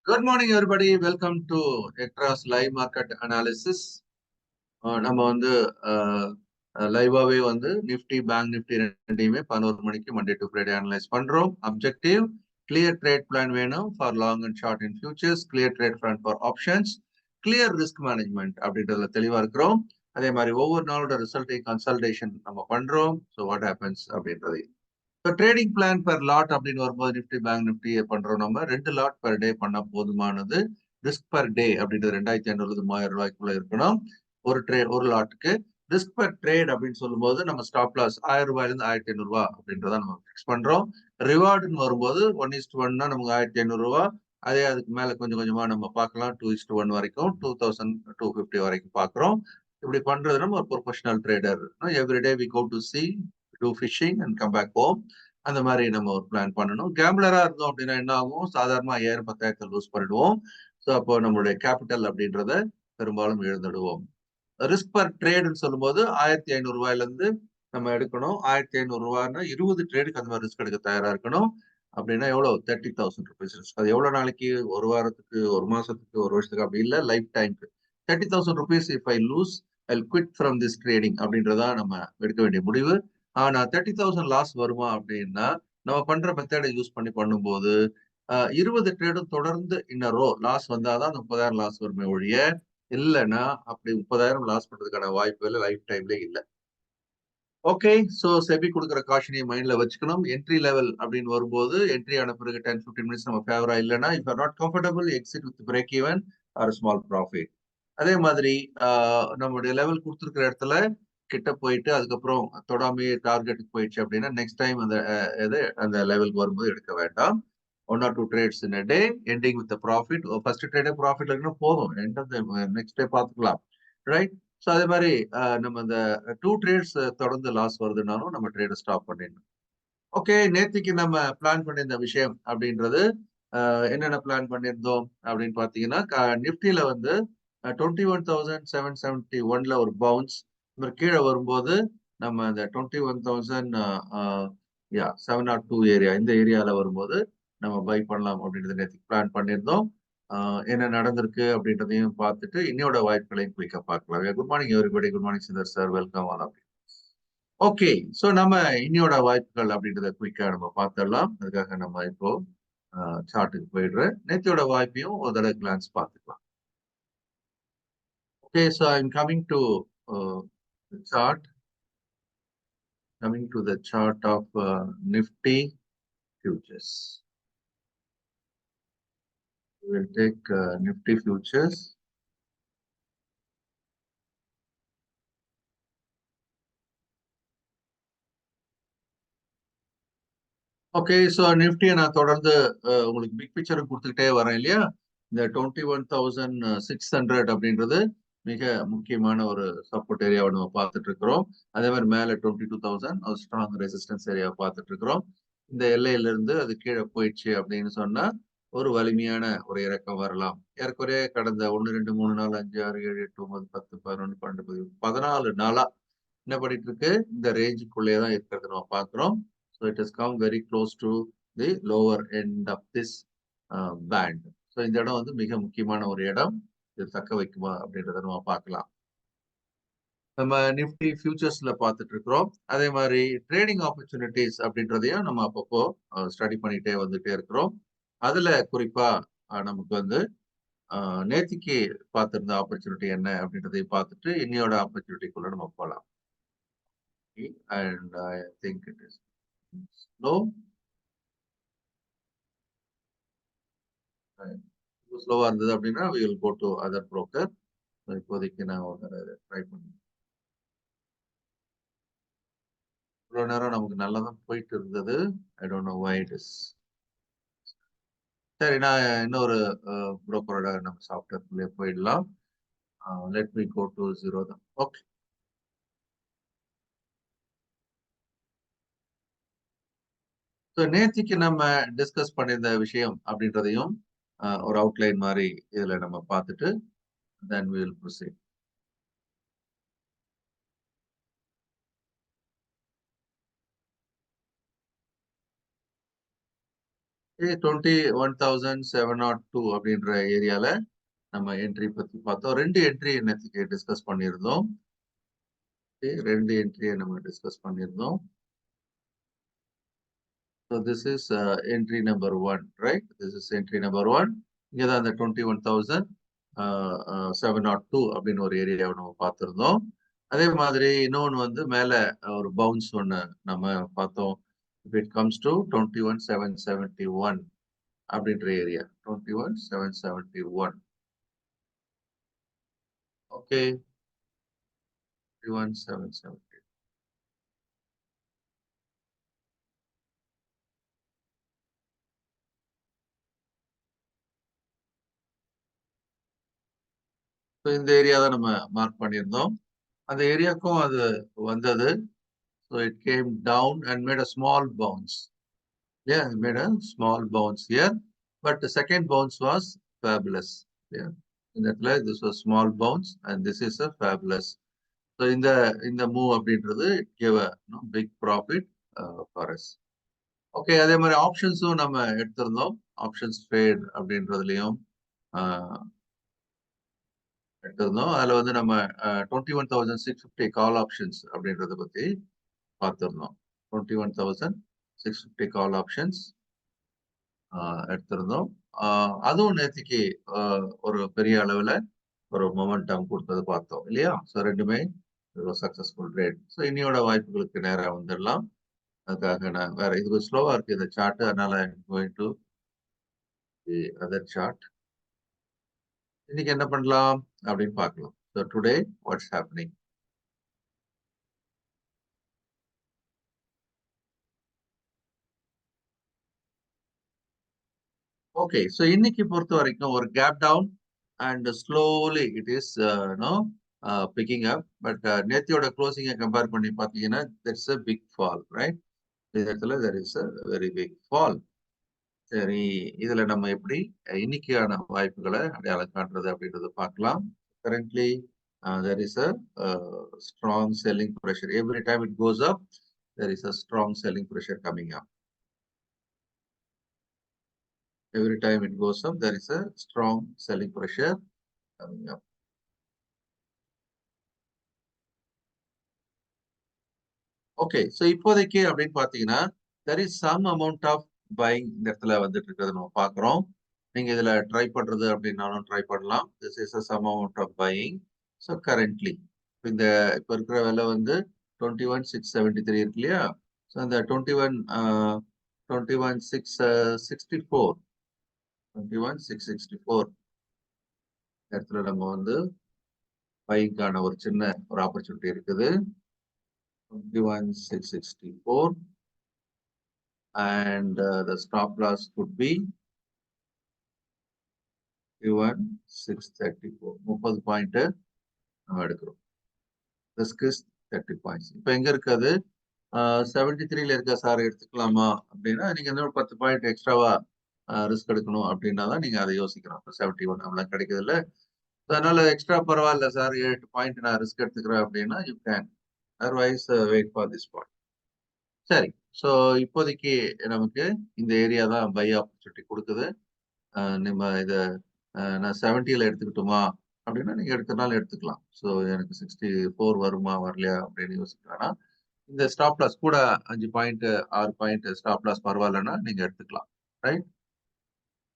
Good morning, everybody. Welcome to Ectras Live Market Analysis. நம்ம வந்து லைவாவே வந்து நிஃப்டி பேங்க் நிஃப்டி ரெண்டையுமே 11 மணிக்கு மண்டே டு ஃப்ரைடே அனலைஸ் பண்றோம். அப்ஜெக்டிவ் கிளியர் ட்ரேட் பிளான் வேணும் for long and short in futures, clear trade plan for options, clear risk management அப்படின்றதுல தெளிவா இருக்கிறோம். அதே மாதிரி ஒவ்வொரு நாளோட ரிசல்ட்டையும் கன்சல்டேஷன் நம்ம பண்றோம். ஸோ வாட் ஹேப்பன்ஸ் அப்படின்றது. இப்போ ட்ரேடிங் பிளான் பெர் லாட் அப்படின்னு வரும்போது நிஃப்டி பேங்க் நிஃப்டி பண்றோம். நம்ம 2 லாட் பெர் டே பண்ண போதுமானது. ரிஸ்க் பெர் டே அப்படின்றது 2500 3000 ரூபாய்க்குள்ள இருக்கணும் ஒரு லாட்டுக்கு. ரிஸ்க் பெர் ட்ரேட் அப்படின்னு சொல்லும்போது நம்ம ஸ்டாப் லாஸ் 1000 ரூபாயில இருந்து 1500 ரூபாய் அப்படின்றத நம்ம ஃபிக்ஸ் பண்றோம். ரிவார்டுன்னு வரும்போது 1:1 நமக்கு 1500 ரூபாய். அதே அதுக்கு மேல கொஞ்சம் கொஞ்சமா நம்ம பார்க்கலாம். 2:1 வரைக்கும் 2250 வரைக்கும் பாக்குறோம். இப்படி பண்றது நம்ம ஒரு professional trader. Everyday we go to sea to fishing and come back home. அந்த மாதிரி நம்ம ஒரு பிளான் பண்ணணும். கேம்லரா இருந்தோம் அப்படின்னா என்ன ஆகும்? சாதாரணமா 5000 10,000 லூஸ் பண்ணிடுவோம். ஸோ அப்போ நம்மளுடைய கேபிட்டல் அப்படின்றத பெரும்பாலும் இழந்துடுவோம். ரிஸ்க் பர் ட்ரேடுன்னு சொல்லும்போது 1500 ரூபாயில இருந்து நம்ம எடுக்கணும். 1500 ரூபாய்னா 20 ட்ரேடுக்கு அந்த மாதிரி ரிஸ்க் எடுக்க தயாரா இருக்கணும். அப்படின்னா எவ்வளவு? 30,000 ருபீஸ் ரிஸ்க். அது எவ்வளவு நாளைக்கு? ஒரு வாரத்துக்கு, ஒரு மாசத்துக்கு, ஒரு வருஷத்துக்கு அப்படி இல்லை, லைஃப் டைம்க்கு. 30,000 rupees if I lose I quit from this trading அப்படின்றதா நம்ம எடுக்க வேண்டிய முடிவு. ஆனா 30,000 லாஸ் வருமா அப்படின்னா நம்ம பண்ற மெத்தடை யூஸ் பண்ணி பண்ணும்போது 20 ட்ரேடும் தொடர்ந்து இன்னரோ லாஸ் வந்தாதான் 30,000 லாஸ் வருமே ஒழிய, இல்லைன்னா அப்படி 30,000 லாஸ் பண்றதுக்கான வாய்ப்புகள் லைஃப் டைம்ல இல்லை. ஓகே, ஸோ செபி கொடுக்குற காஷனையை மைண்ட்ல வச்சுக்கணும். என்ட்ரி லெவல் அப்படின்னு வரும்போது என்ட்ரி ஆன பிறகு 10-15 மினிட்ஸ் நம்ம ஃபேவரா இல்லைன்னா if are not comfortable exit with break even or small profit. அதே மாதிரி நம்மளுடைய லெவல் கொடுத்துருக்கிற இடத்துல கிட்ட போயிட்டு அதுக்கப்புறம் தொடாமையே டார்கெட்டுக்கு போயிடுச்சு அப்படின்னா நெக்ஸ்ட் டைம் அந்த லெவலுக்கு வரும்போது எடுக்க வேண்டாம். 1 or 2 trades in a day ending with a profit. First ட்ரேடே ப்ராஃபிட் இருக்குன்னா போதும், நெக்ஸ்ட் டே பார்த்துக்கலாம், ரைட்? ஸோ அதே மாதிரி நம்ம இந்த 2 trades தொடர்ந்து லாஸ் வருதுனாலும் நம்ம ட்ரேடை ஸ்டாப் பண்ணிடணும். ஓகே, நேத்திக்கு நம்ம பிளான் பண்ணியிருந்த விஷயம் அப்படின்றது என்னென்ன பிளான் பண்ணியிருந்தோம் அப்படின்னு பார்த்தீங்கன்னா, நிப்டில வந்து 21,771 ஒரு பவுன்ஸ் கீழே வரும்போது நம்ம இந்த 21,702 ஏரியா, இந்த ஏரியால வரும்போது நம்ம பை பண்ணலாம் அப்படின்றது நேற்றுக்கு பிளான் பண்ணியிருந்தோம். என்ன நடந்திருக்கு அப்படின்றதையும் பார்த்துட்டு இன்னையோட வாய்ப்புகளையும் குயிக்கா பார்க்கலாம். Good morning everybody. Good morning Sundar sir, welcome all of you. Okay, so நம்ம இன்னையோட வாய்ப்புகள் அப்படின்றத குயிக்கா நம்ம பார்த்துடலாம். அதுக்காக நம்ம இப்போ சார்ட்டுக்கு போயிடுறேன். நேத்தியோட வாய்ப்பையும் ஒரு தடவை கிளான்ஸ் பார்த்துக்கலாம். Okay, so I'm coming to the chart. Coming to the chart of Nifty futures. We will take Nifty futures. Okay, so நிஃப்டியை நான் தொடர்ந்து உங்களுக்கு பிக் பிக்சரும் கொடுத்துக்கிட்டே வரேன் இல்லையா? இந்த 21,600 அப்படின்றது மிக முக்கியமான ஒரு சப்போர்ட் ஏரியாவை நம்ம பார்த்துட்டு இருக்கிறோம். அதே மாதிரி மேலே 22,000 ஸ்ட்ராங் ரெசிஸ்டன்ஸ் ஏரியாவை பார்த்துட்டு இருக்கிறோம். இந்த எல்லையிலிருந்து அது கீழே போயிடுச்சு அப்படின்னு சொன்னா ஒரு வலிமையான ஒரு இறக்கம் வரலாம். ஏற்கனவே கடந்த 1 2 3 4 5 6 7 8 9 10 11 12 14 நாளா என்ன பண்ணிட்டு இருக்கு? இந்த ரேஞ்சுக்குள்ளேயே தான் இருக்கிறது நம்ம பார்க்கிறோம். So it has come very close to the lower end of this band. So இந்த இடம் வந்து மிக முக்கியமான ஒரு இடம். இது தக்க வைக்குமா அப்படின்றத நம்ம பார்க்கலாம். நம்ம நிஃப்டி ஃபியூச்சர்ஸ்ல பார்த்துட்டு இருக்கிறோம். அதே மாதிரி ட்ரேடிங் ஆப்பர்ச்சுனிட்டிஸ் அப்படின்றதையும் நம்ம அப்பப்போ ஸ்டடி பண்ணிட்டே வந்துட்டே இருக்கிறோம். அதுல குறிப்பா நமக்கு வந்து நேத்திக்கு பார்த்திருந்த ஆப்பர்ச்சுனிட்டி என்ன அப்படின்றதையும் பார்த்துட்டு இன்னையோட ஆப்பர்ச்சுனிட்டிக்குள்ள நம்ம போகலாம். And I think it is slow. ஸ்லோவா இருந்தது அப்படின்னா we will go to other broker. இப்போதைக்கு நான் ட்ரை பண்ணி இவ்வளவு நேரம் நமக்கு நல்லா தான் போயிட்டு இருந்தது. I don't know why it is. சரி, நான் இன்னொரு புரோக்கரோட நம்ம சாஃப்ட்வேர்க்குள்ளே போயிடலாம். லெட் மீ கோ டு 0 தான். ஓகே, ஸோ நேத்திக்கு நம்ம டிஸ்கஸ் பண்ணியிருந்த விஷயம் அப்படின்றதையும் ஒரு அவுட்லைன் மாதிரி இதுல நம்ம பார்த்துட்டு then we will proceed. 21,702 அப்படின்ற ஏரியால நம்ம என்ட்ரி பத்தி பார்த்தோம். 2 என்ட்ரி என்னத்துக்கு டிஸ்கஸ் பண்ணியிருந்தோம். 2 என்ட்ரியை நம்ம டிஸ்கஸ் பண்ணியிருந்தோம். So this is entry number 1, right? This is entry number 1. இங்க தான் அந்த 21,702 அப்படின்னு ஒரு ஏரியாவை நம்ம பார்த்திருந்தோம். அதே மாதிரி இன்னொன்று வந்து மேல ஒரு பவுன்ஸ் ஒன்று நம்ம பார்த்தோம். If it comes to 21,771 அப்படின்ற ஏரியா 21,771. ஓகே, 21,770. இந்த ஏரியா தான் நம்ம மார்க் பண்ணியிருந்தோம். அந்த ஏரியாவுக்கும் அது வந்தது. So it came down and made a small bounce. Yeah, it made a small bounce here. But the second bounce was fabulous. Yeah. In that way, this was small bounce and this is a fabulous. So in the move அப்படின்றது it gave a big profit for us. Okay, அதே மாதிரி ஆப்ஷன்ஸும் நம்ம எடுத்திருந்தோம். Options trade அப்படின்றதுலையும் எடுத்திருந்தோம். அதுல வந்து நம்ம 21,650 கால் options அப்படின்றத பத்தி பார்த்திருந்தோம். 21,650 கால் ஆப்ஷன்ஸ் எடுத்திருந்தோம். அதுவும் நேத்திக்கு ஒரு பெரிய அளவுல ஒரு மொமெண்டம் கொடுத்தது பார்த்தோம் இல்லையா? ஸோ ரெண்டுமே சக்சஸ்ஃபுல் ட்ரேட். ஸோ இன்னையோட வாய்ப்புகளுக்கு நேரா வந்துடலாம். அதுக்காக நான் வேற இது ஸ்லோவா இருக்கு இந்த சார்ட், அதனால going to the other chart. இன்னைக்கு என்ன பண்ணலாம் அப்படின்னு பார்க்கலாம். So today what's happening. Okay, so இன்னைக்கு பொறுத்த வரைக்கும் ஒரு gap down and slowly it is picking up. But நேத்தியோட க்ளோசிங்கை கம்பேர் பண்ணி பார்த்தீங்கன்னா there's a big fall, right? இந்த இடத்துல there is a very big fall. சரி, இதுல நம்ம எப்படி இன்னைக்கான வாய்ப்புகளை அடையாளம் காட்டுறது அப்படின்றத பார்க்கலாம். Currently there is a strong selling pressure. Every time it goes up, there is a strong selling pressure coming up. Every time it goes up, there is a strong selling pressure coming up. Okay, so இப்போதைக்கு அப்படின்னு பார்த்தீங்கன்னா there is some amount of buying இந்த இடத்துல வந்துட்டு இருக்கிறத நம்ம பார்க்குறோம். நீங்க இதுல ட்ரை பண்றது அப்படின்னாலும் ட்ரை பண்ணலாம். This is a some amount of buying. So currently இந்த இப்போ இருக்கிற விலை வந்து 21,673 இருக்கு இல்லையா? ஸோ அந்த 21,664 இடத்துல நம்ம வந்து பைக்கான ஒரு சின்ன ஒரு ஆப்பர்ச்சுனிட்டி இருக்குது. 21,664 and the stop loss could be 21,634. 30 point நம்ம எடுக்கிறோம். Risk is 30 points. இப்போ எங்க இருக்காது 73ல இருக்க சார் எடுத்துக்கலாமா அப்படின்னா நீங்க இன்னொரு 10 பாயிண்ட் எக்ஸ்ட்ராவா ரிஸ்க் எடுக்கணும் அப்படின்னா தான் நீங்க அதை யோசிக்கணும். 71 நம்மளாம் கிடைக்குது இல்ல, அதனால எக்ஸ்ட்ரா பரவாயில்ல சார் 8 பாயிண்ட் நான் ரிஸ்க் எடுத்துக்கிறேன் அப்படின்னா you can, otherwise wait for this point. சரி, ஸோ இப்போதைக்கு நமக்கு இந்த ஏரியா தான் பை ஆப்பர்ச்சுனிட்டி கொடுக்குது. நம்ம இதை நான் 70ல எடுத்துக்கிட்டோமா அப்படின்னா நீங்க எடுக்கிறனால எடுத்துக்கலாம். ஸோ எனக்கு 64 வருமா வரலையா அப்படின்னு யோசிக்க வேணாம். இந்த ஸ்டாப் லாஸ் கூட 5 பாயிண்ட் 6 பாயிண்ட் ஸ்டாப் லாஸ் பரவாயில்லன்னா நீங்க எடுத்துக்கலாம், right?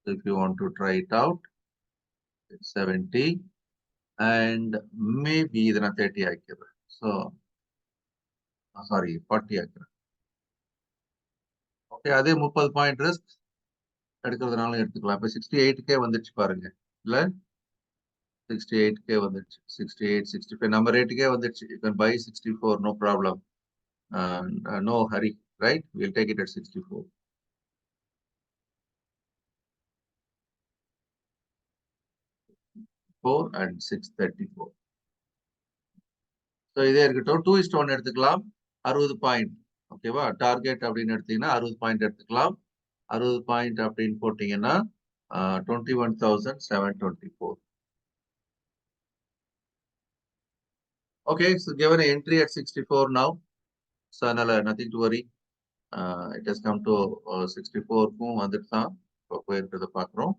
If you want to try it out 70 and maybe இதை நான் 30 ஆக்கிடுறேன். ஸோ சாரி 40 ஆக்கிறேன். ஓகே, அதே 30 பாயிண்ட் ரிஸ்க் எடுக்கிறதுனால எடுத்துக்கலாம். இப்போ 68K வந்துடுச்சு பாருங்க, இல்ல 68K வந்துடுச்சு. 68, 65 நம்ம ரேட்டுக்கே வந்துடுச்சு. You can buy 64, no problem. No hurry, right? We'll take it at 64. And 634. So இதே இருக்கட்டும். 2:1 எடுத்துக்கலாம். 60 பாயிண்ட் ஓகேவா? டார்கெட் அப்படின்னு எடுத்தீங்கன்னா 60 பாயிண்ட் எடுத்துக்கலாம். 60 பாயிண்ட் அப்படின்னு போட்டீங்கன்னா 21,724. Okay, so given an entry at 64 now, so nothing to worry. It has come to 64க்கும் வந்துட்டு தான் இப்போ போயிருக்கிறத பார்க்குறோம்.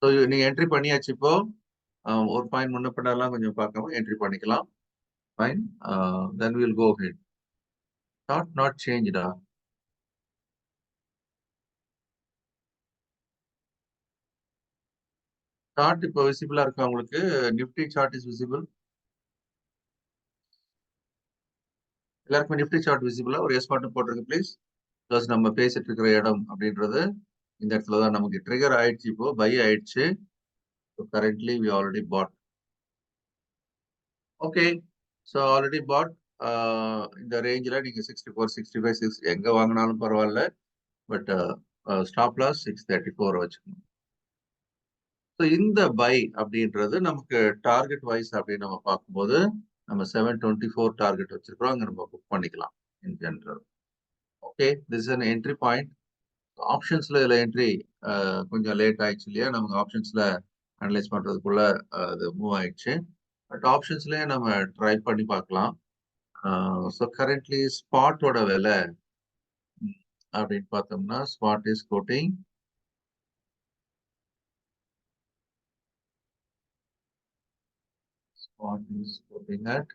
ஸோ நீங்க என்ட்ரி பண்ணியாச்சு இப்போ. ஒரு பாயிண்ட் முன்ன பின்னெல்லாம் கொஞ்சம் பார்க்காம என்ட்ரி பண்ணிக்கலாம். Fine. Then will go ahead. Not சேஞ்ச்டா. சார்ட் இப்போ விசிபிளா இருக்கா உங்களுக்கு? Nifty chart is visible. எல்லாருக்கும் நிஃப்டி சார்ட் விசிபிளா? ஒரு எஸ் மட்டும் போட்டுருங்க ப்ளீஸ். பிளஸ் நம்ம பேசிட்டு இருக்கிற இடம் அப்படின்றது இந்த இடத்துல தான் நமக்கு ட்ரிகர் ஆயிடுச்சு. இப்போ பை ஆயிடுச்சு. Currently we already bought. Okay, so already bought. இந்த ரேஞ்சில் நீங்கள் 64, 65, 6 எங்கே வாங்கினாலும் பரவாயில்ல. பட் ஸ்டாப் லாஸ் 634 வச்சுக்கணும். ஸோ இந்த பை அப்படின்றது நமக்கு டார்கெட் வைஸ் அப்படின்னு நம்ம பார்க்கும்போது நம்ம 724 டார்கெட் வச்சிருக்கிறோம். அங்கே நம்ம புக் பண்ணிக்கலாம் in general. Okay, this is an entry point. ஆப்ஷன்ஸ்ல இதில் என்ட்ரி கொஞ்சம் லேட் ஆயிடுச்சு இல்லையா? நமக்கு ஆப்ஷன்ஸ்ல அனலைஸ் பண்றதுக்குள்ள அது மூவ் ஆயிடுச்சு. பட் ஆப்ஷன்ஸ்லயே நம்ம ட்ரை பண்ணி பார்க்கலாம். ஸோ கரண்ட்லி ஸ்பாட்டோட விலை அப்படின்னு பார்த்தோம்னா spot is quoting at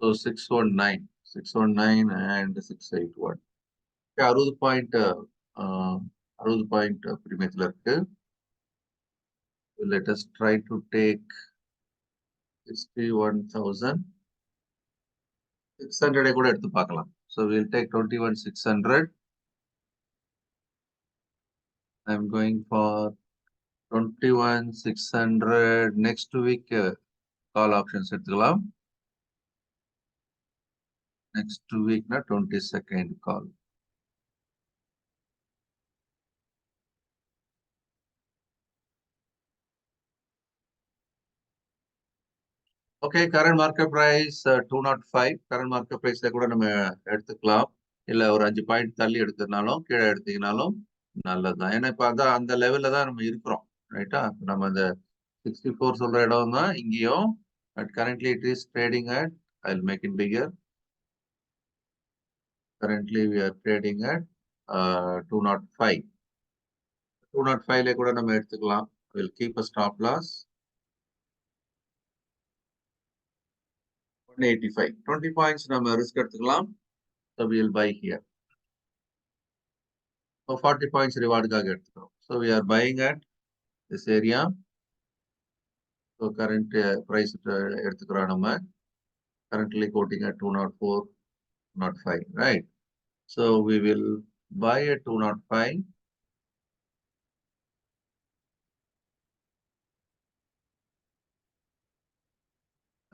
so 619 and 681. 60 point 60 point பிரீமியத்தில் இருக்கு. Let us try to take 61,600 கூட எடுத்து பார்க்கலாம். So we'll take 21,600. I'm going for 21,600. Next week call options எடுத்துக்கலாம். Next week na 22nd call. Okay, current market price 205. Current market பிரைஸ்ல கூட நம்ம எடுத்துக்கலாம். இல்ல ஒரு 5 பாயிண்ட் தள்ளி எடுத்ததுனாலும் கீழே எடுத்தீங்கனாலும் நல்லதுதான். ஏன்னா இப்ப அதான் அந்த லெவல்ல தான் நம்ம இருக்கிறோம். ரைட்டா? நம்ம அந்த 64 சொல்ற இடம் தான் இங்கேயும். But currently it is trading at, I will make it figure. Currently we are trading at 205. 205ல கூட நம்ம எடுத்துக்கலாம். Will keep a stop loss 185. 20 points நம்ம ரிஸ்க் எடுத்துக்கலாம். So we will buy here. So 40 points reward காக எடுத்துக்கிறோம். So we are buying at this area. So current price எடுத்துக்கிறோம் நம்ம. Currently quoting at 204, 205, right? So we will buy at 205.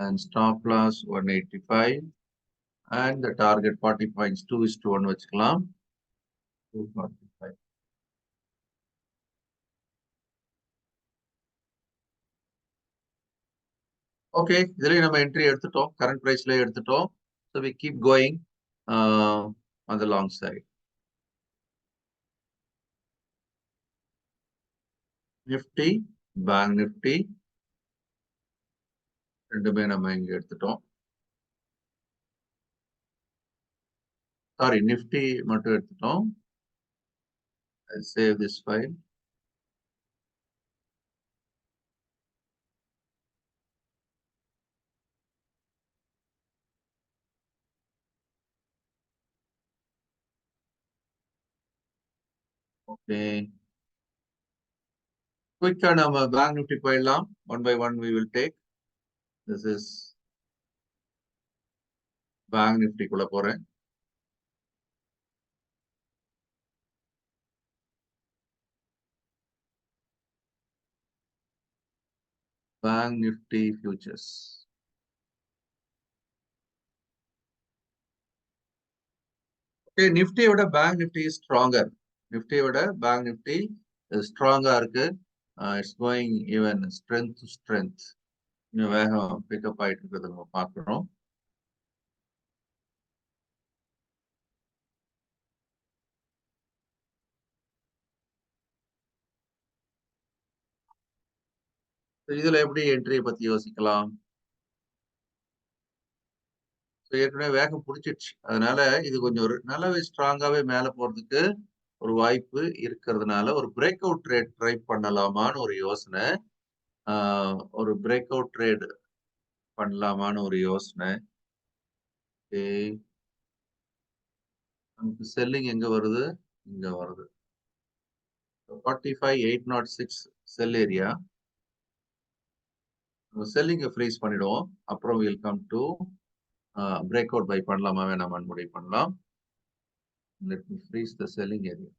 And stop loss 185. And the target 40 points 2:1 வச்சுக்கலாம். 245. Okay, இதுலயும் நம்ம entry எடுத்துட்டோம். Current பிரைஸ்ல எடுத்துட்டோம். So we keep going on the long side. Nifty, Bank Nifty ரெண்டுமே நம்ம இங்க எடுத்துட்டோம். சாரி, நிஃப்டி மட்டும் எடுத்துட்டோம். I'll save this file. Okay. Quick நம்ம பேங்க் நிஃப்டி போயிடலாம். One by one we will take. This is bank நிஃப்டிக்குள்ள போறேன். Bank Nifty futures. ஓகே, நிஃப்டியோட பேங்க் நிஃப்டி ஸ்ட்ராங்கர். நிஃப்டியோட பேங்க் நிஃப்டி ஸ்ட்ராங்கா இருக்கு. It's going even strength to strength. இன்னும் வேகம் பிக்கப் ஆயிட்டு இருக்கிறத நம்ம பார்க்கிறோம். இதுல எப்படி என்ட்ரியை பத்தி யோசிக்கலாம்? ஏற்கனவே வேகம் பிடிச்சிடுச்சு. அதனால இது கொஞ்சம் ஒரு நல்லாவே ஸ்ட்ராங்காவே மேல போறதுக்கு ஒரு வாய்ப்பு இருக்கிறதுனால ஒரு பிரேக் அவுட் ட்ரேட் ட்ரை பண்ணலாமான்னு ஒரு யோசனை. ஒரு பிரேக் அவுட் ட்ரேட் பண்ணலாமான்னு ஒரு யோசனை. நமக்கு செல்லிங் எங்க வருது? இங்க வருது. 45,806 செல் ஏரியா. செல்லிங்க ஃப்ரீஸ் பண்ணிடுவோம். அப்புறம் will come to break out buy பண்ணலாமா வேணாமான்னு முடிவு பண்ணலாம். Let me freeze the selling area.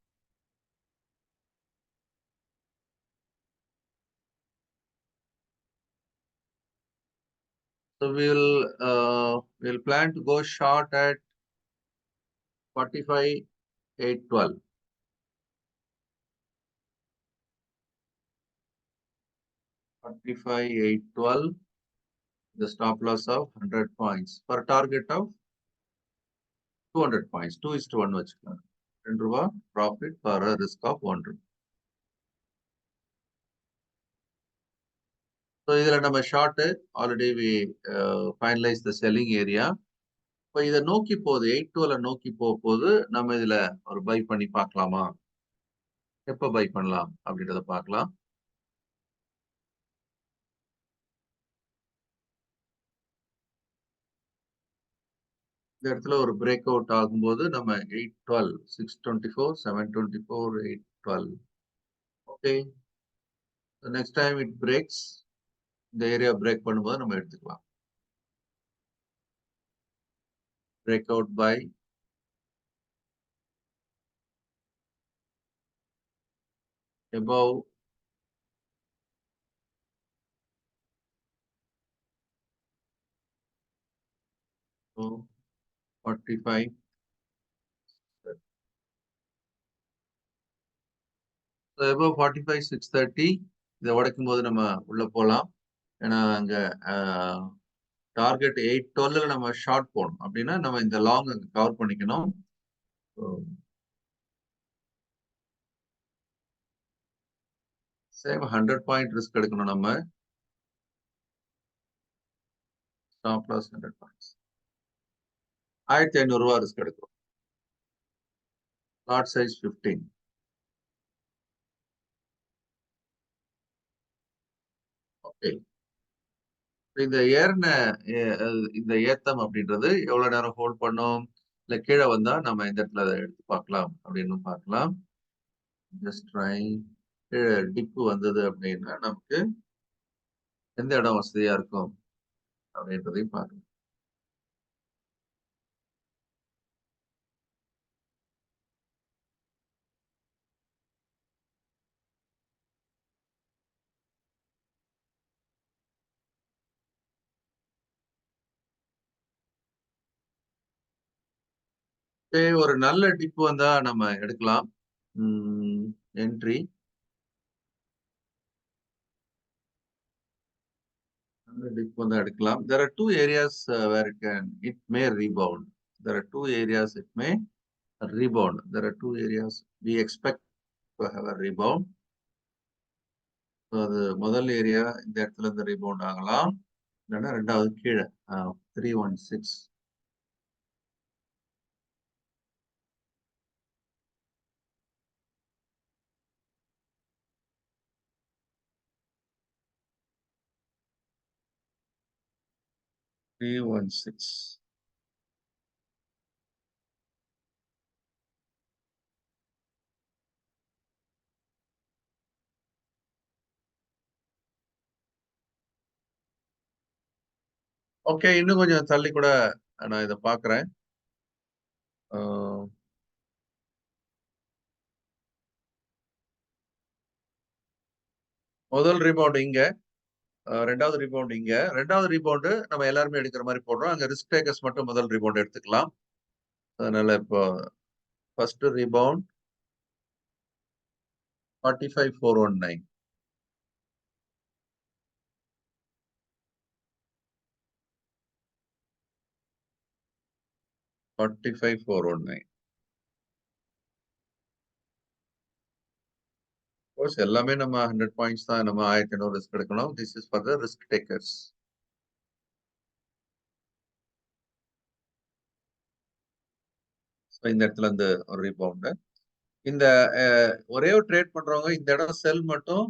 So we'll plan to go short at 45,812. 45,812. The stop loss of 100 points for target of 200 points. 2:1 வச்சுக்கலாம். 2 ரூபா profit for a risk of 1 ரூபா. So இதுல நம்ம short already we finalise the selling area. இப்போ இதை நோக்கி போகுது 812 நோக்கி போகுது. நம்ம இதுல ஒரு பை பண்ணி பார்க்கலாமா? எப்ப பை பண்ணலாம் அப்படின்றத பார்க்கலாம். இந்த இடத்துல ஒரு பிரேக் அவுட் ஆகும்போது நம்ம 812 624 724 812. Okay, next time it breaks, இந்த ஏரியா பிரேக் பண்ணும்போது நம்ம எடுத்துக்கலாம். Break out buy above 45. above 45 630 இதை உடைக்கும் போது நம்ம உள்ள போலாம். ஏன்னா அங்க டார்கெட் 812 நம்ம ஷார்ட் போகணும் அப்படின்னா நம்ம இந்த லாங் அங்க கவர் பண்ணிக்கணும். சேம் 100 பாயிண்ட் ரிஸ்க் எடுக்கணும் நம்ம. Stop loss 100 points. 1500 ரூபா ரிஸ்க் எடுக்கிறோம். Lot size 15. ஓகே, இந்த ஏறின இந்த ஏத்தம் அப்படின்றது எவ்வளவு நேரம் ஹோல்ட் பண்ணும்? இல்ல கீழே வந்தா நம்ம இந்த இடத்துல அதை எடுத்து பார்க்கலாம் அப்படின்னு பார்க்கலாம். Just try. கீழே டிப்பு வந்தது அப்படின்னா நமக்கு எந்த இடம் வசதியா இருக்கும் அப்படின்றதையும் பார்க்கலாம். ஒரு நல்ல டிப் வந்தா நம்ம எடுக்கலாம். என்ட்ரி நல்ல டிப் வந்தா எடுக்கலாம். There are two areas where it may rebound. There are two areas it may rebound. There are two areas we expect to have a rebound. அது முதல் ஏரியா இந்த இடத்துல இருந்து ரீபவுண்ட் ஆகலாம். இல்லைன்னா ரெண்டாவது கீழே 316. ஓகே, இன்னும் கொஞ்சம் தள்ளி கூட நான் இதை பாக்குறேன். முதல் ரீபவுண்ட் இங்க, ரெண்டாவது ரீபவுண்ட் இங்க. ரெண்டாவது ரீபவுண்ட் நம்ம எல்லாருமே எடுக்கிற மாதிரி போடுறோம். அங்க ரிஸ்க் டேக்கர்ஸ் மட்டும் முதல் ரீபவுண்ட் எடுத்துக்கலாம். அதனால இப்போ ஃபர்ஸ்ட் ரீபவுண்ட் 45,419. 45,419. கோர்ஸ் எல்லாமே நம்ம 100 பாயிண்ட்ஸ் தான் நம்ம 1500 ரிஸ்க் எடுக்கணும். This is for the risk takers. இந்த இடத்துல இருந்து ஒரு ரீபவுண்ட். இந்த ஒரே ஒரு ட்ரேட் பண்றவங்க இந்த இடம் செல் மட்டும்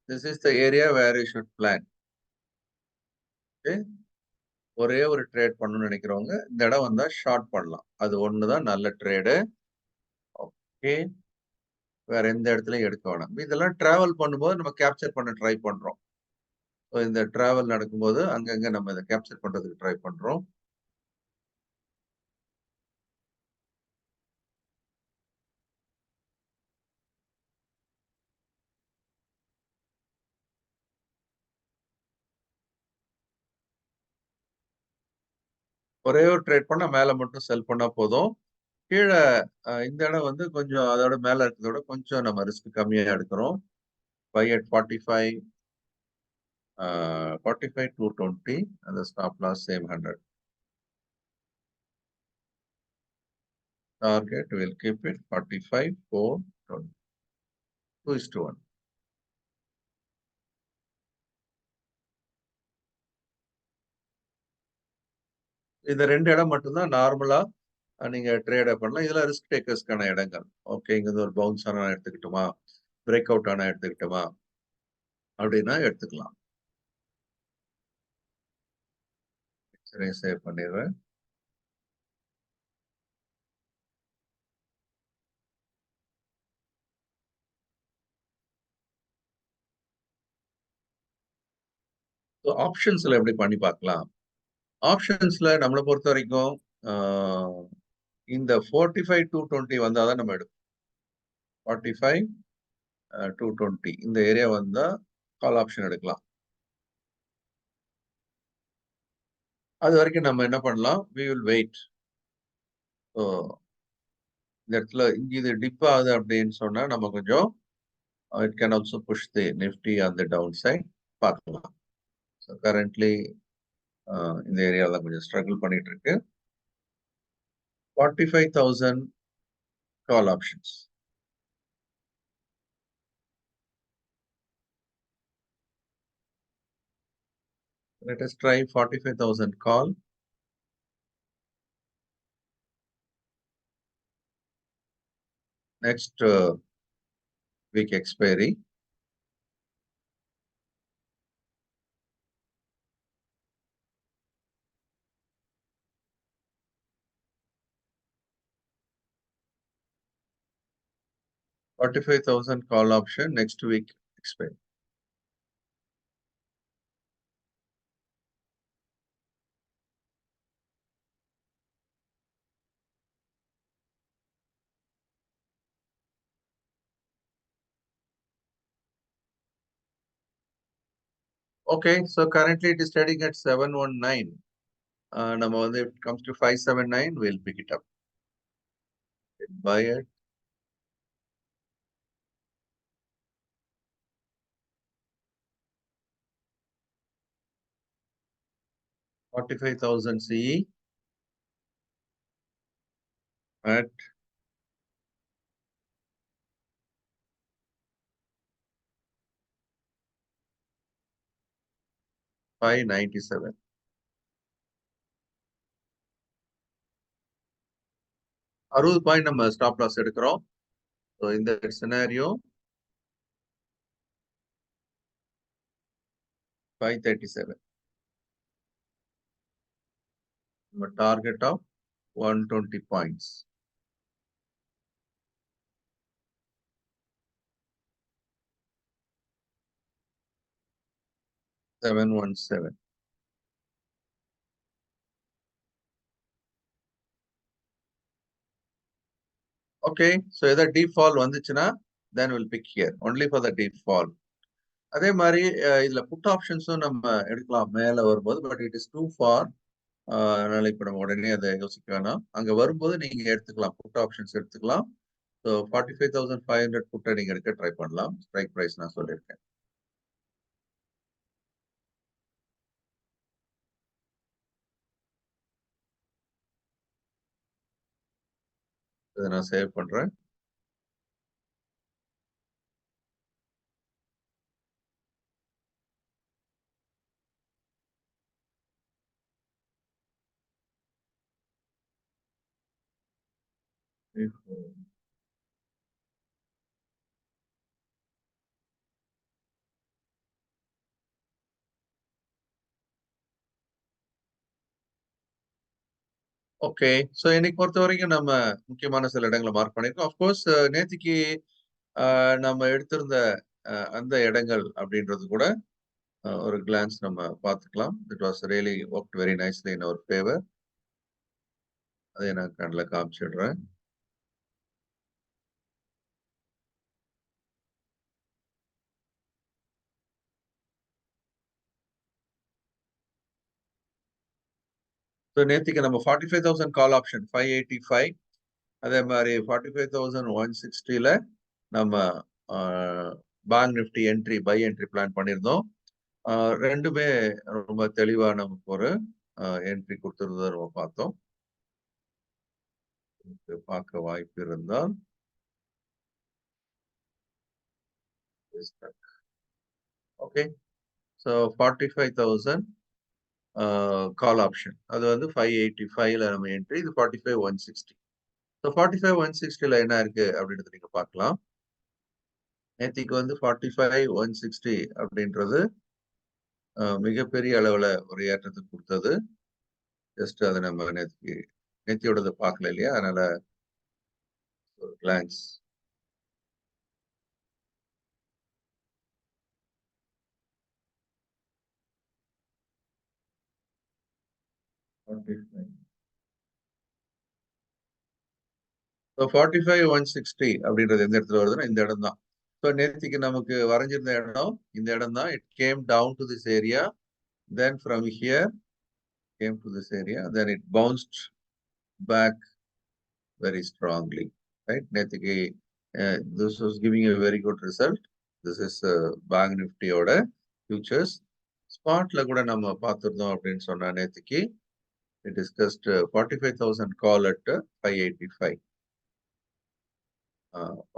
this is the area where you should plan. Okay, ஒரே ஒரு ட்ரேட் பண்ணணும்னு நினைக்கிறவங்க இந்த இடம் வந்தா ஷார்ட் பண்ணலாம். அது ஒண்ணுதான் நல்ல ட்ரேடு. ஓகே, வேற எந்த இடத்துலயும் எடுக்க வேணாம். இதெல்லாம் டிராவல் பண்ணும்போது நம்ம கேப்சர் பண்ண ட்ரை பண்றோம். இந்த டிராவல் நடக்கும்போது அங்கங்க நம்ம இதை கேப்சர் பண்றதுக்கு ட்ரை பண்றோம். ஒரே ஒரு ட்ரேட் பண்ணா மேல மட்டும் செல் பண்ணா போதும். கீழே இந்த இடம் வந்து கொஞ்சம் அதோட மேல இருக்கிறதோட கொஞ்சம் நம்ம ரிஸ்க் கம்மியா எடுக்கிறோம். By at 45, 45,220 and the stop loss same 100. Target will keep it 45,420. 2:1. இந்த ரெண்டு இடம் மட்டும்தான் நார்மலா நீங்க ட்ரேட் பண்ணலாம். இதெல்லாம் ரிஸ்க் டேக்கர்ஸ்க்கான இடங்கள். ஓகே, இங்க ஒரு பவுன்ஸ் ஆனா எடுத்துக்கிட்டுமா, பிரேக் அவுட் ஆனா எடுத்துக்கிட்டுமா அப்படின்னா எடுத்துக்கலாம். சரி, சேவ் பண்ணிடுறேன். ஆப்ஷன்ஸ்ல எப்படி பண்ணி பார்க்கலாம்? ஆப்ஷன்ஸ்ல நம்மளை பொறுத்த வரைக்கும் இந்த 45,220 வந்தாதான் நம்ம எடுப்போம். 45,220 இந்த ஏரியா வந்தா கால் ஆப்ஷன் எடுக்கலாம். அது வரைக்கும் நம்ம என்ன பண்ணலாம்? we will wait. இந்த இடத்துல இங்க இது டிப் ஆகுது அப்படின்னு சொன்னா நம்ம கொஞ்சம் it can also push the nifty on the downside பார்க்கலாம். So currently இந்த ஏரியால கொஞ்சம் ஸ்ட்ரகிள் பண்ணிட்டு இருக்கு. 45,000 call options. Let us try 45,000 call. Next week expiry. $45,000 call option next week expiry. Okay, so currently it is trading at 719. நம்ம வந்து if it comes to 579, we'll pick it up. Buy it. $45,000 CE at 597. $60 நம்ம stop loss எடுக்கிறோம். So in that scenario 537. நம்ம target of 120 points. $717. Okay, so either deep fall வந்துச்சுன்னா then we'll pick here only for the deep fall. அதே மாதிரி இதுல put ஆப்ஷன்ஸும் நம்ம எடுக்கலாம் மேல வரும்போது, but it is too far. அதனால இப்ப நம்ம உடனே அதை யோசிக்க வேணாம். அங்க வரும்போது நீங்க எடுத்துக்கலாம், புட் ஆப்ஷன்ஸ் எடுத்துக்கலாம். ஸோ 45,500 புட்டை நீங்க எடுக்க ட்ரை பண்ணலாம். ஸ்ட்ரைக் பிரைஸ் நான் சொல்லியிருக்கேன். இதை நான் சேவ் பண்றேன். ஓகே. ஸோ இன்னைக்கு பொறுத்த வரைக்கும் நம்ம முக்கியமான சில இடங்களை மார்க் பண்ணியிருக்கோம். அஃப்கோர்ஸ் நேத்திக்கு நம்ம எடுத்திருந்த அந்த இடங்கள் அப்படின்றது கூட ஒரு கிளான்ஸ் நம்ம பார்த்துக்கலாம். It was really worked very nicely in our favour. அதை நான் கண்ணில் காமிச்சிடுறேன். ஸோ நேத்திக்கு நம்ம 45,000 கால் ஆப்ஷன் 585, அதே மாதிரி 45,160ல நம்ம bank Nifty entry by entry plan பண்ணியிருந்தோம். ரெண்டுமே ரொம்ப தெளிவா நமக்கு ஒரு என்ட்ரி கொடுத்துருந்ததை நம்ம பார்த்தோம். பார்க்க வாய்ப்பு இருந்தால் ஓகே. ஸோ 45,000 கால் ஆப்ஷன் அது வந்து 585ல நம்ம என்ட்ரி, இது 45,160. ஸோ 45,160ல என்ன இருக்கு அப்படின்றது நீங்க பார்க்கலாம். நேத்திக்கு வந்து 45,160 அப்படின்றது மிகப்பெரிய அளவுல ஒரு ஏற்றத்தை கொடுத்தது. ஜஸ்ட் அதை நம்ம நேத்தியோடது பார்க்கல இல்லையா, அதனால ஒரு கிளான்ஸ். ஸோ 45,160 அப்படின்றது எந்த இடத்துல வருதுன்னா இந்த இடம் தான். ஸோ நேத்திக்கு நமக்கு வரைஞ்சிருந்த இடம் இந்த இடம் தான். It came down to this area, then from here came to this area, then it bounced back very strongly, right? நேத்திக்கு this was giving a very good result. This is Bank Nifty ஓட futures. ஸ்பாட்ல கூட நம்ம பார்த்திருந்தோம் அப்படின்னு சொன்னா நேத்திக்கு we discussed 45,000 call at 585.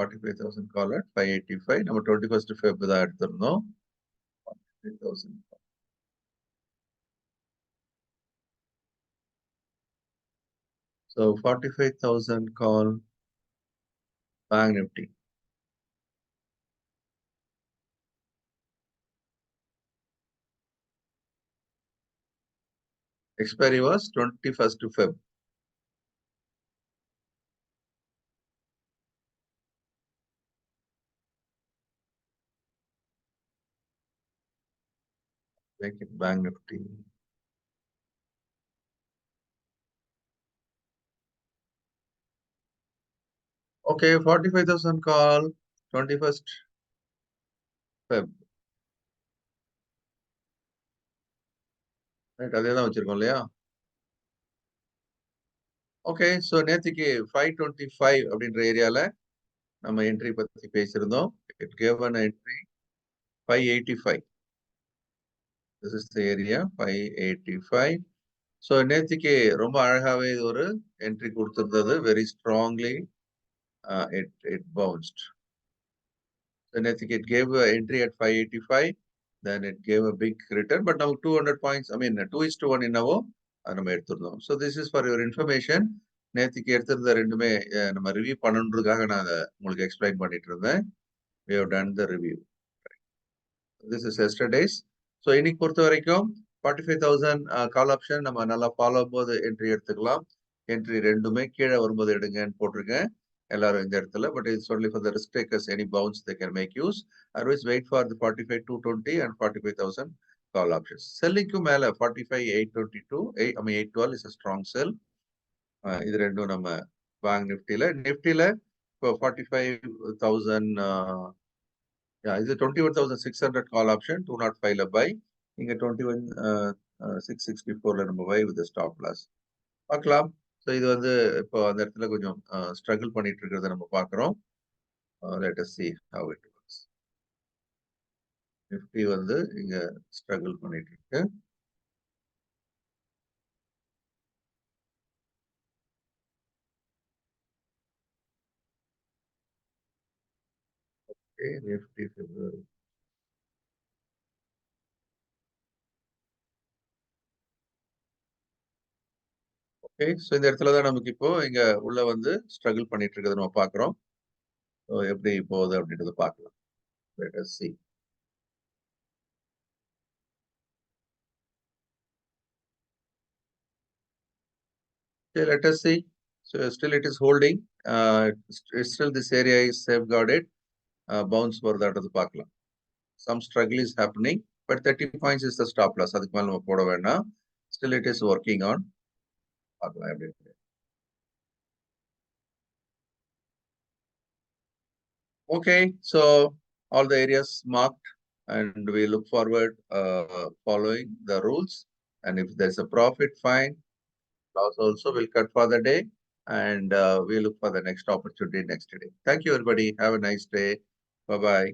45,000 call at 585. நம்ம 21st Feb தான் எடுத்திருந்தோம். 45,000. So 45,000 call Bank Nifty. Expiry was 21st Feb. Make it Bank Nifty. Okay, 45,000 call 21st Feb. Right, அதே தான் வச்சிருக்கோம் இல்லையா? ஓகே. ஸோ நேத்திக்கு 525 அப்படின்ற ஏரியால நம்ம என்ட்ரி பத்தி பேசியிருந்தோம். It gave an entry 585. This is the area 585. So நேத்திக்கு ரொம்ப அழகாவே இது ஒரு என்ட்ரி கொடுத்திருந்தது. Very strongly it bounced. நேத்திக்கு it gave entry at 585. then it gave a big return, but now 200 points, I mean 2:1 என்னவோ அது நம்ம எடுத்திருந்தோம். so this is for your information. நேத்திக்கு எடுத்திருந்த ரெண்டுமே நம்ம ரிவ்யூ பண்ணணுன்றதுக்காக நான் அதை உங்களுக்கு எக்ஸ்பிளைன் பண்ணிட்டு இருந்தேன். we have done the review. this is yesterday's. so இன்னைக்கு பொறுத்த வரைக்கும் 45,000 கால் ஆப்ஷன் நம்ம நல்லா ஃபாலோ போது என்ட்ரி எடுத்துக்கலாம். என்ட்ரி ரெண்டுமே கீழே வரும்போது எடுங்கன்னு போட்டிருக்கேன் எல்லாரும் இந்த இடத்துல. But it's only for the risk takers, any bounce they can make use. Otherwise wait for the 45,220 and 45,000 call options. செல்லிங்க்கு மேல 45,822, I mean 812 is a strong sell. இது ரெண்டும் நம்ம பேங்க் நிஃப்டில இப்போ 45,000, இது 21,600 கால் ஆப்ஷன் 205ல பை, இங்க 21,664ல நம்ம பை வித் ஸ்டாப் லாஸ் பார்க்கலாம். So இது வந்து இப்போ அந்த இடத்துல கொஞ்சம் ஸ்ட்ரகிள் பண்ணிட்டு இருக்கிறத நம்ம பார்க்குறோம். Let us see how it works. Nifty வந்து இங்க ஸ்ட்ரகிள் பண்ணிட்டு இருக்கு. Okay, Nifty February. Okay, so இந்த இடத்துல தான் நமக்கு இப்போ இங்க உள்ள வந்து ஸ்ட்ரகிள் பண்ணிட்டு இருக்கிறத நம்ம பார்க்குறோம். ஸோ எப்படி போகுது அப்படின்றத பார்க்கலாம். Let us see. Okay, let us see. So still it is holding. Still this area is safeguarded. Bounce வருதான்றது பார்க்கலாம். Some struggle is happening, but 30 points is the stop loss. அதுக்கு மேல நம்ம போட வேண்டாம். Still it is working on. பார்க்கலாம் எப்படி இருக்கு. Okay, so all the areas marked, and we look forward following the rules. And if there's a profit, fine. Loss also will cut for the day, and we look for the next opportunity next day. Thank you, everybody. Have a nice day. Bye-bye.